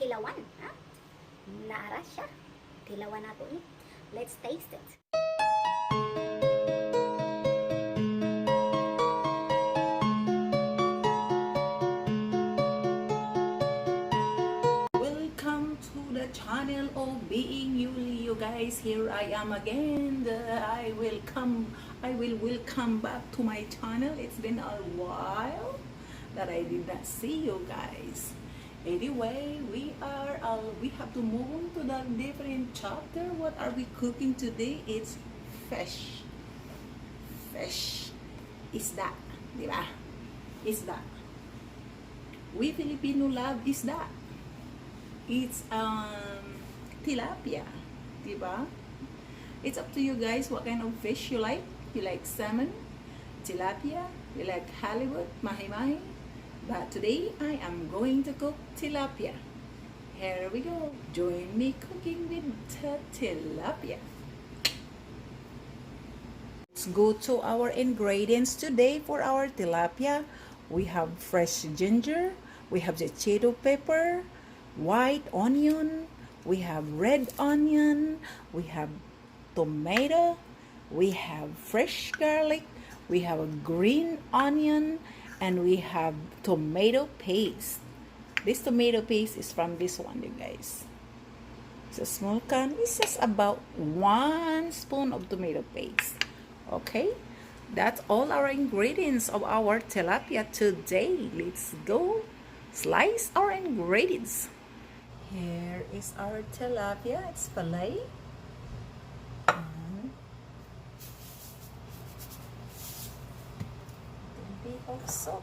tilawan. Ha? Naara siya. Tilawan nato ni. Let's taste it. Welcome to the channel of Being Yuli, you guys. Here I am again. I will welcome back to my channel. It's been a while that I did not see you guys. Anyway, we have to move on to the different chapter. What are we cooking today? It's fish. Fish. Isda, di ba? Isda. We Filipino love isda. It's tilapia, di ba? It's up to you guys what kind of fish you like. You like salmon, tilapia, you like halibut, mahi-mahi. But today, I am going to cook tilapia. Here we go. Join me cooking with tilapia. Let's go to our ingredients today for our tilapia. We have fresh ginger. We have the potato pepper, white onion. We have red onion. We have tomato. We have fresh garlic. We have a green onion. And we have tomato paste. This tomato paste is from this one, you guys. It's a small can. It's just about 1 spoon of tomato paste. Okay? That's all our ingredients of our tilapia today. Let's go slice our ingredients. Here is our tilapia. It's fillet. Also,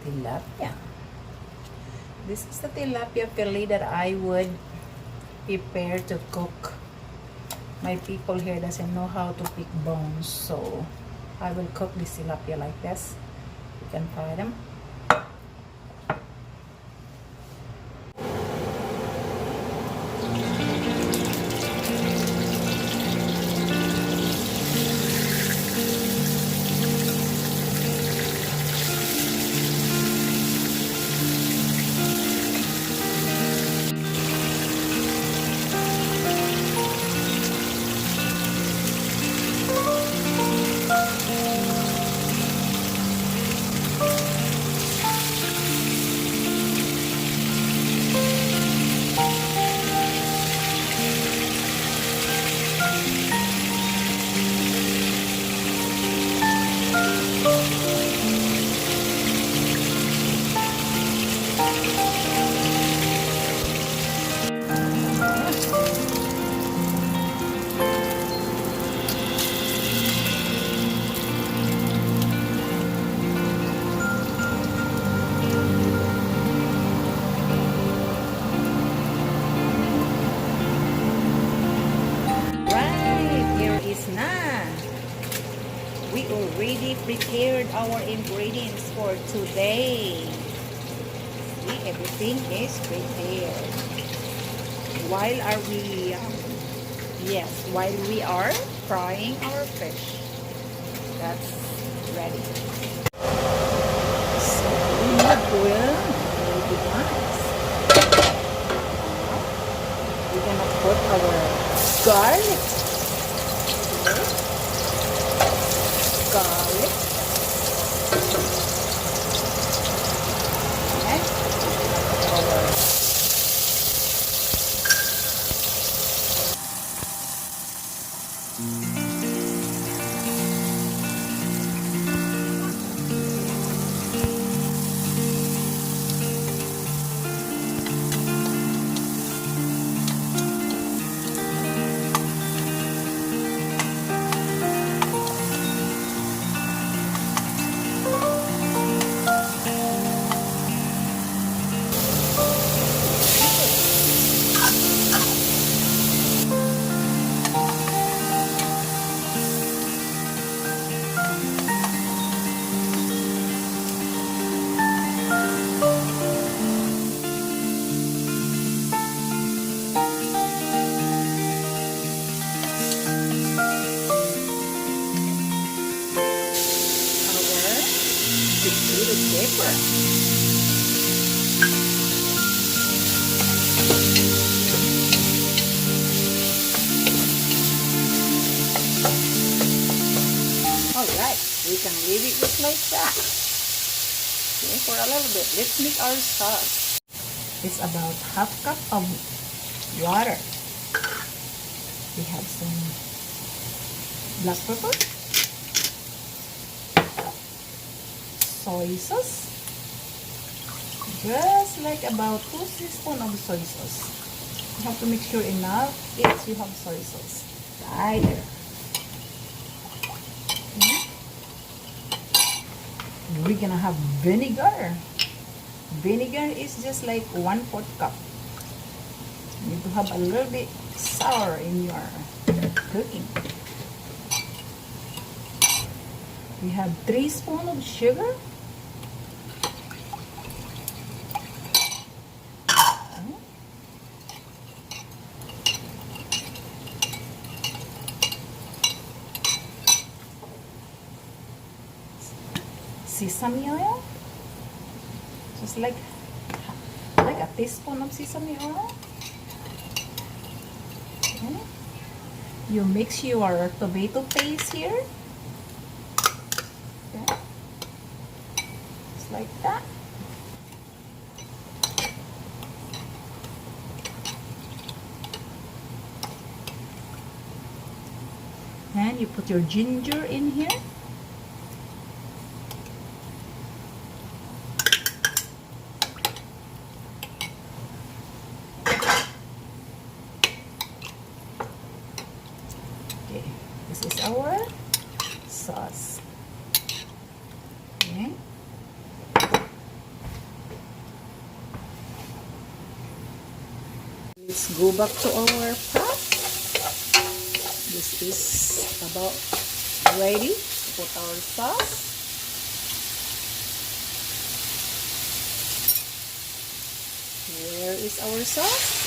tilapia. This is the tilapia fillet that I would prepare to cook. My people here doesn't know how to pick bones, so I will cook this tilapia like this. You can fry them. We already prepared our ingredients for today. See, everything is prepared. While we are frying our fish. That's ready. So we have grilled really nice. We're gonna put our garlic. Garlic. And our little pepper. Alright, we can leave it just like that. Okay, for a little bit. Let's make our sauce. It's about half cup of water. We have some black pepper, soy sauce, just like about 2 teaspoons of soy sauce. You have to make sure enough if you have soy sauce. Right there. Okay. We're gonna have vinegar. Vinegar is just like 1/4 cup. You need to have a little bit sour in your cooking. We have 3 spoons of sugar. Sesame oil, just like a teaspoon of sesame oil. Okay. You mix your tomato paste here. Okay. Just like that. And you put your ginger in here. Okay, this is our sauce. Okay. Let's go back to our pot. This is about ready to put our sauce. Where is our sauce?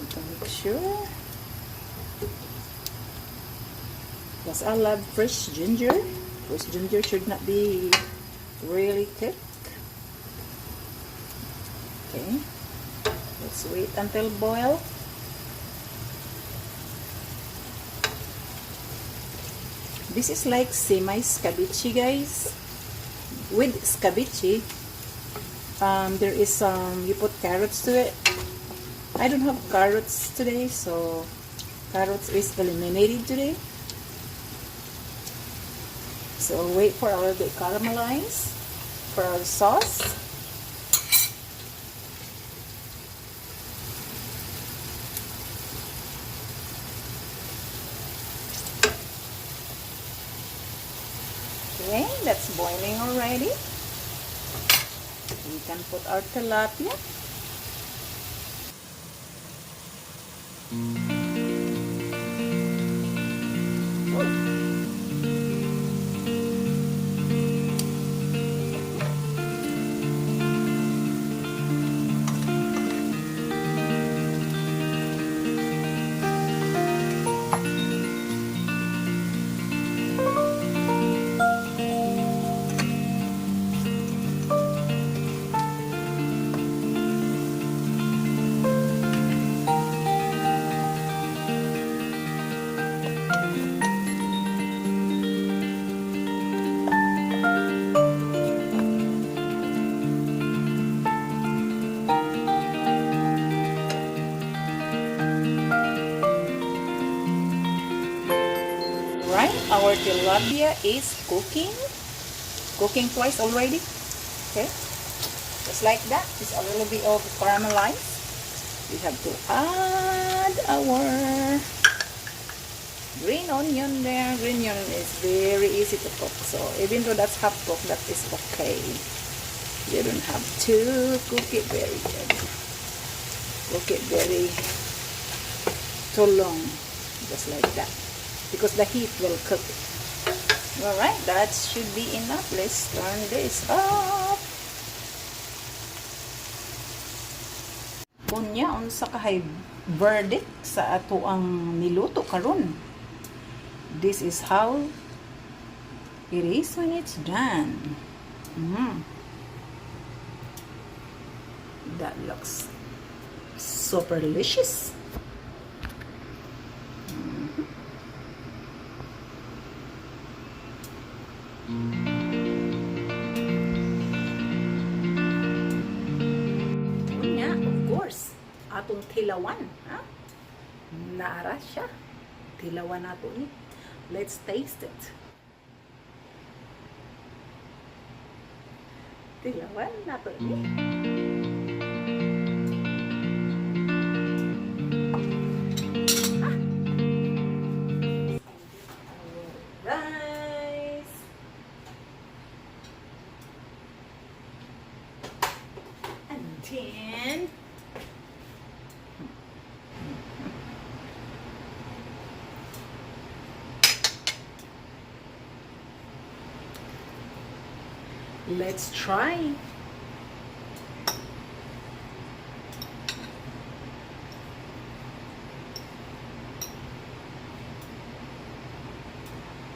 To make sure, because I love fresh ginger. Fresh ginger should not be really cooked. Okay, let's wait until boil. This is like semi-Skabitsy, guys. With Skabitsy, there is you put carrots to it. I don't have carrots today, so carrots is eliminated today. So wait for a little bit caramelize for our sauce. Okay, that's boiling already. We can put our tilapia. Our tilapia is cooking twice already. Okay, just like that. Just a little bit of caramelized. We have to add our green onion there. Green onion is very easy to cook, so even though that's half cooked, that is okay. You don't have to cook it very good. Cook it very too long, just like that, because the heat will cook it. Alright, that should be enough. Let's turn this up. Kunya, unsa kahay verdict sa ato ang niluto karon. This is how it is when it's done. That looks super delicious. Kunya, of course, atong tilawan, ha? Naara siya. Tilawan nato ni. Let's taste it. Tilawan nato ni. Rice. And then let's try.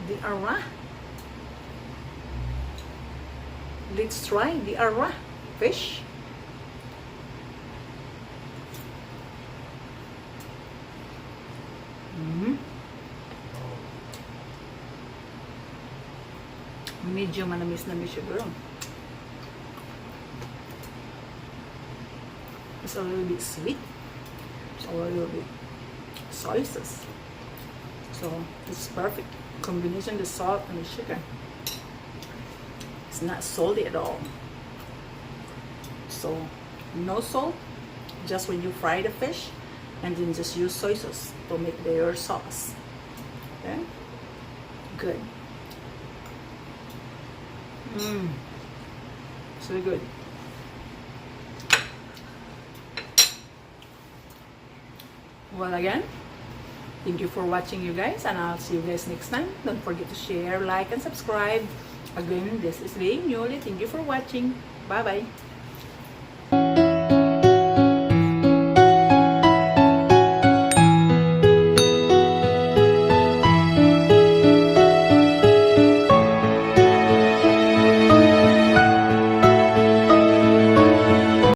The ara. Let's try the ara fish. Medyo manamis-namis siya, girl. It's a little bit sweet. It's a little bit soy sauce. So it's perfect combination, the salt and the sugar. It's not salty at all. So no salt, just when you fry the fish, and then just use soy sauce to make their sauce. Okay, good. So good. Well, again, thank you for watching, you guys, and I'll see you guys next time. Don't forget to share, like, and subscribe. Again, this is being Yuli. Thank you for watching. Bye bye.